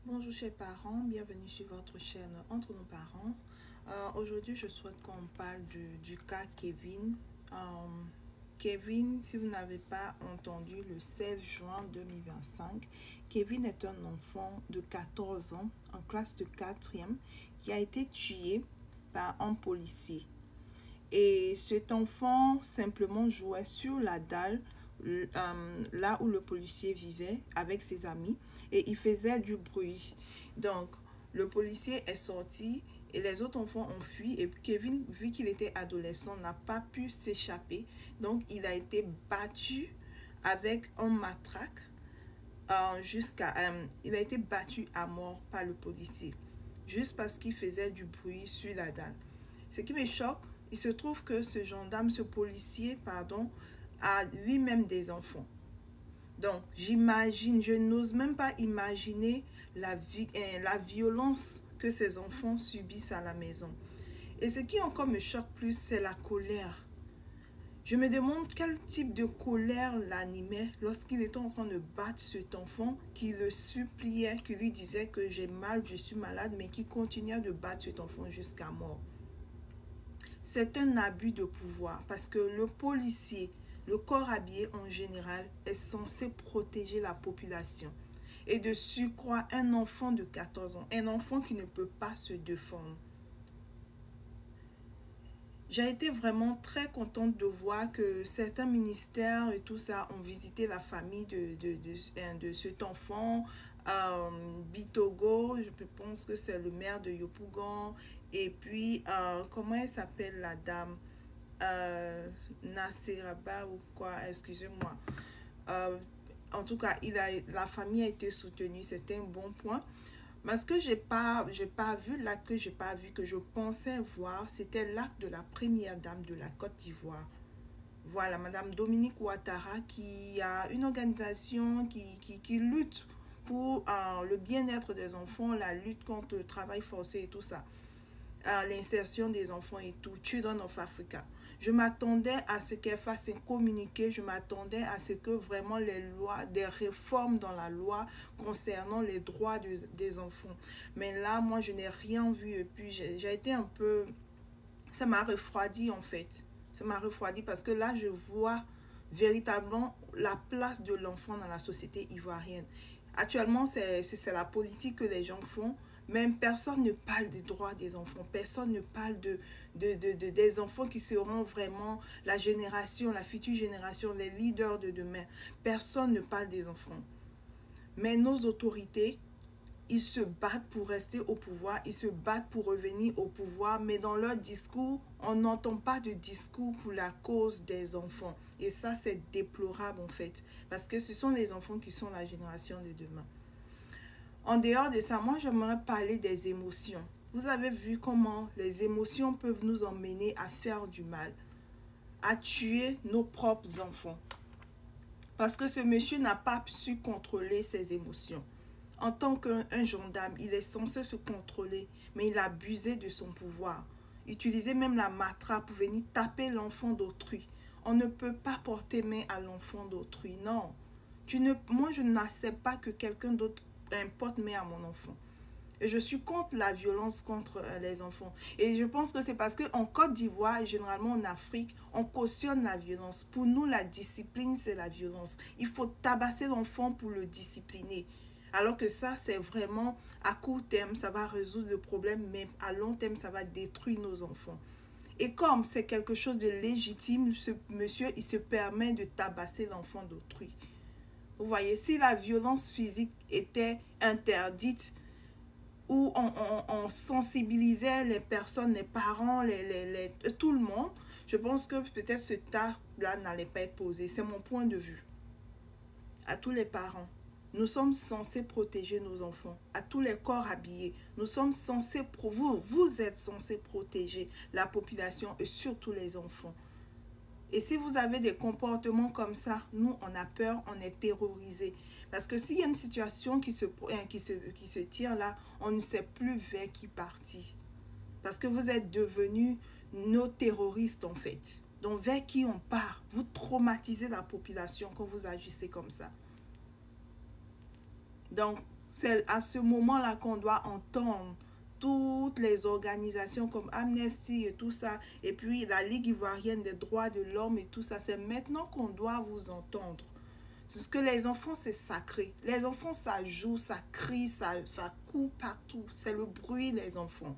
Bonjour chers parents, bienvenue sur votre chaîne Entre nos parents. Aujourd'hui, je souhaite qu'on parle du cas Kevin. Kevin, si vous n'avez pas entendu, le 16 juin 2025, Kevin est un enfant de 14 ans en classe de 4e qui a été tué par un policier. Et cet enfant simplement jouait sur la dalle là où le policier vivait avec ses amis et il faisait du bruit. Donc, le policier est sorti et les autres enfants ont fui. Et Kevin, vu qu'il était adolescent, n'a pas pu s'échapper. Donc, il a été battu avec un matraque il a été battu à mort par le policier juste parce qu'il faisait du bruit sur la dalle. Ce qui me choque, il se trouve que ce policier, a lui-même des enfants. Donc, je n'ose même pas imaginer la violence que ces enfants subissent à la maison. Et ce qui encore me choque plus, c'est la colère. Je me demande quel type de colère l'animait lorsqu'il était en train de battre cet enfant qui le suppliait, qui lui disait que j'ai mal, je suis malade, mais qui continuait de battre cet enfant jusqu'à mort. C'est un abus de pouvoir parce que le policier, le corps habillé en général, est censé protéger la population. Et de surcroît, un enfant de 14 ans, un enfant qui ne peut pas se défendre. J'ai été vraiment très contente de voir que certains ministères et tout ça ont visité la famille de cet enfant. Bitogo, je pense que c'est le maire de Yopougon. Et puis, comment elle s'appelle la dame? Nasseraba ou quoi, excusez-moi. Euh, En tout cas, la famille a été soutenue, c'était un bon point. Mais ce que j'ai pas vu, l'acte que j'ai pas vu, que je pensais voir, c'était l'acte de la première dame de la Côte d'Ivoire. Voilà, Madame Dominique Ouattara, qui a une organisation qui lutte pour le bien-être des enfants, la lutte contre le travail forcé et tout ça, l'insertion des enfants et tout, Children of Africa. Je m'attendais à ce qu'elle fasse un communiqué, je m'attendais à ce que vraiment les lois, des réformes dans la loi concernant les droits des enfants. Mais là, moi, je n'ai rien vu et puis j'ai été un peu... Ça m'a refroidi en fait. Ça m'a refroidi parce que là, je vois véritablement la place de l'enfant dans la société ivoirienne. Actuellement, c'est la politique que les gens font. Même personne ne parle des droits des enfants. Personne ne parle des enfants qui seront vraiment la génération, la future génération, les leaders de demain. Personne ne parle des enfants. Mais nos autorités, ils se battent pour rester au pouvoir, ils se battent pour revenir au pouvoir, mais dans leur discours, on n'entend pas de discours pour la cause des enfants. Et ça, c'est déplorable en fait, parce que ce sont les enfants qui sont la génération de demain. En dehors de ça, moi, j'aimerais parler des émotions. Vous avez vu comment les émotions peuvent nous emmener à faire du mal, à tuer nos propres enfants. Parce que ce monsieur n'a pas su contrôler ses émotions. En tant qu'un gendarme, il est censé se contrôler, mais il a abusé de son pouvoir. Utiliser même la matraque pour venir taper l'enfant d'autrui. On ne peut pas porter main à l'enfant d'autrui, non. Moi, je n'accepte pas que quelqu'un d'autre porte main à mon enfant. Et je suis contre la violence contre les enfants. Et je pense que c'est parce qu'en Côte d'Ivoire et généralement en Afrique, on cautionne la violence. Pour nous, la discipline, c'est la violence. Il faut tabasser l'enfant pour le discipliner. Alors que ça, c'est vraiment à court terme, ça va résoudre le problème, mais à long terme, ça va détruire nos enfants. Et comme c'est quelque chose de légitime, ce monsieur, il se permet de tabasser l'enfant d'autrui. Vous voyez, si la violence physique était interdite, où on sensibilisait les personnes, les parents, tout le monde, je pense que peut-être ce tas-là n'allait pas être posé. C'est mon point de vue. À tous les parents, nous sommes censés protéger nos enfants. À tous les corps habillés, nous sommes censés, vous êtes censés protéger la population et surtout les enfants. Et si vous avez des comportements comme ça, nous, on a peur, on est terrorisé. Parce que s'il y a une situation qui se tient là, on ne sait plus vers qui partir. Parce que vous êtes devenus nos terroristes en fait. Donc vers qui on part? Vous traumatisez la population quand vous agissez comme ça. Donc, C'est à ce moment-là qu'on doit entendre toutes les organisations comme Amnesty et tout ça, et puis la Ligue ivoirienne des droits de l'homme et tout ça. C'est maintenant qu'on doit vous entendre. Parce que les enfants, c'est sacré. Les enfants, ça joue, ça crie, ça court partout. C'est le bruit, les enfants.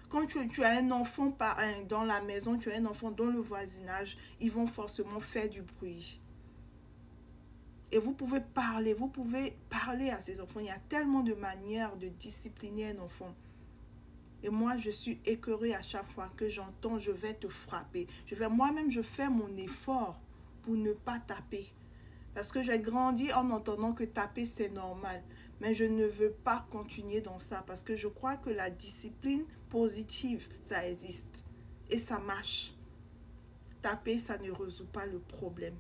Quand tu as un enfant dans la maison, tu as un enfant dans le voisinage, ils vont forcément faire du bruit. Et vous pouvez parler à ces enfants. Il y a tellement de manières de discipliner un enfant. Et moi, je suis écœurée à chaque fois que j'entends « je vais te frapper ». Moi-même, je fais mon effort pour ne pas taper. Parce que j'ai grandi en entendant que taper, c'est normal. Mais je ne veux pas continuer dans ça. Parce que je crois que la discipline positive, ça existe. Et ça marche. Taper, ça ne résout pas le problème.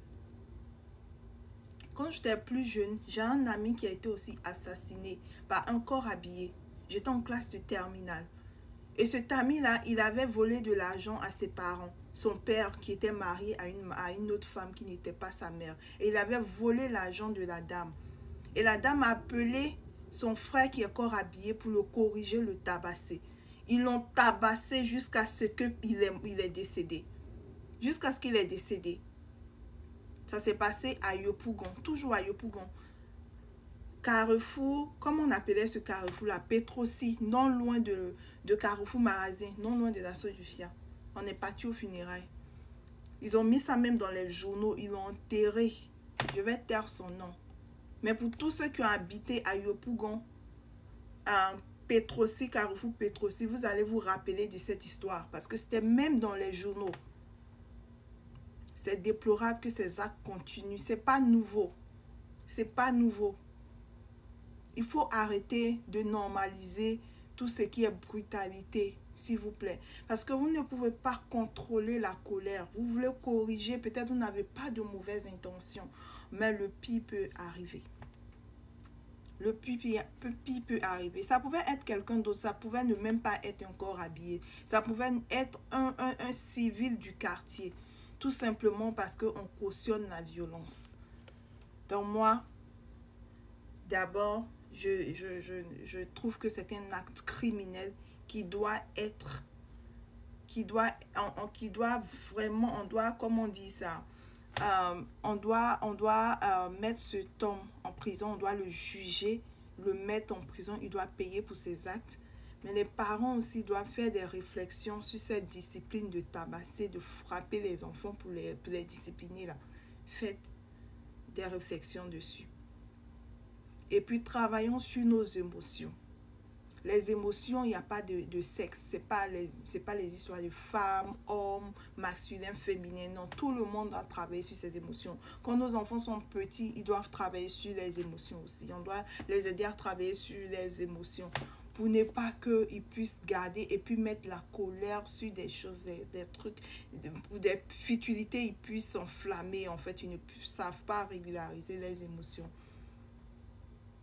Quand j'étais plus jeune, j'ai un ami qui a été aussi assassiné par un corps habillé. J'étais en classe de terminale. Et cet ami-là, il avait volé de l'argent à ses parents. Son père qui était marié à une autre femme qui n'était pas sa mère. Et il avait volé l'argent de la dame. Et la dame a appelé son frère qui est corps habillé pour le corriger, le tabasser. Ils l'ont tabassé jusqu'à ce qu'il est décédé. Jusqu'à ce qu'il est décédé. Ça s'est passé à Yopougon, toujours à Yopougon. Carrefour, comment on appelait ce carrefour là, Petrosi, non loin de Carrefour Magasin, non loin de la Sojufia. On est parti aux funérailles. Ils ont mis ça même dans les journaux, ils l'ont enterré. Je vais taire son nom. Mais pour tous ceux qui ont habité à Yopougon, à Petrosi, Carrefour Petrosi, vous allez vous rappeler de cette histoire. Parce que c'était même dans les journaux. C'est déplorable que ces actes continuent. C'est pas nouveau. C'est pas nouveau. Il faut arrêter de normaliser tout ce qui est brutalité, s'il vous plaît. Parce que vous ne pouvez pas contrôler la colère. Vous voulez corriger, peut-être vous n'avez pas de mauvaises intentions. Mais le pire peut arriver. Le pire peut arriver. Ça pouvait être quelqu'un d'autre. Ça pouvait ne même pas être un corps habillé. Ça pouvait être un civil du quartier. Tout simplement parce qu'on cautionne la violence. Donc moi, d'abord, je trouve que c'est un acte criminel qui doit être, vraiment, on doit, comment on dit ça, on doit mettre cet homme en prison, on doit le juger, le mettre en prison, il doit payer pour ses actes. Mais les parents aussi doivent faire des réflexions sur cette discipline de tabasser, de frapper les enfants pour les discipliner là. Faites des réflexions dessus. Et puis, travaillons sur nos émotions. Les émotions, il n'y a pas de sexe. Ce n'est pas les histoires de femmes, hommes, masculins, féminins. Non, tout le monde doit travailler sur ses émotions. Quand nos enfants sont petits, ils doivent travailler sur les émotions aussi. On doit les aider à travailler sur les émotions pour ne pas qu'ils puissent garder et puis mettre la colère sur des choses, des trucs, pour des futilités, ils puissent s'enflammer. En fait, ils ne savent pas régulariser les émotions.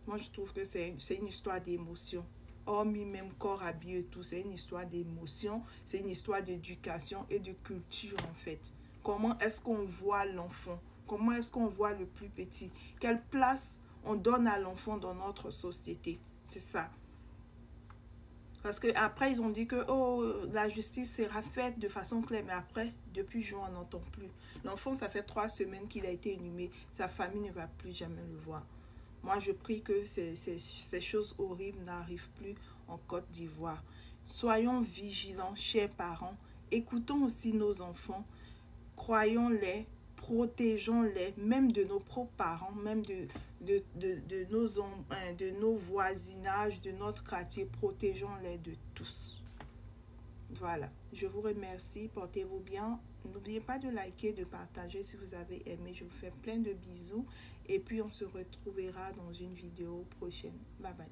Moi, je trouve que c'est une histoire d'émotion. Hormis même corps habillé et tout, c'est une histoire d'émotion, c'est une histoire d'éducation et de culture en fait. Comment est-ce qu'on voit l'enfant? Comment est-ce qu'on voit le plus petit? Quelle place on donne à l'enfant dans notre société? C'est ça. Parce qu'après, ils ont dit que la justice sera faite de façon claire. Mais après, depuis juin, on n'entend plus. L'enfant, ça fait 3 semaines qu'il a été inhumé. Sa famille ne va plus jamais le voir. Moi, je prie que ces choses horribles n'arrivent plus en Côte d'Ivoire. Soyons vigilants, chers parents. Écoutons aussi nos enfants. Croyons-les, protégeons-les, même de nos propres parents, même de nos voisinages, de notre quartier. Protégeons-les de tous. Voilà. Je vous remercie. Portez-vous bien. N'oubliez pas de liker, de partager si vous avez aimé. Je vous fais plein de bisous. Et puis, on se retrouvera dans une vidéo prochaine. Bye bye.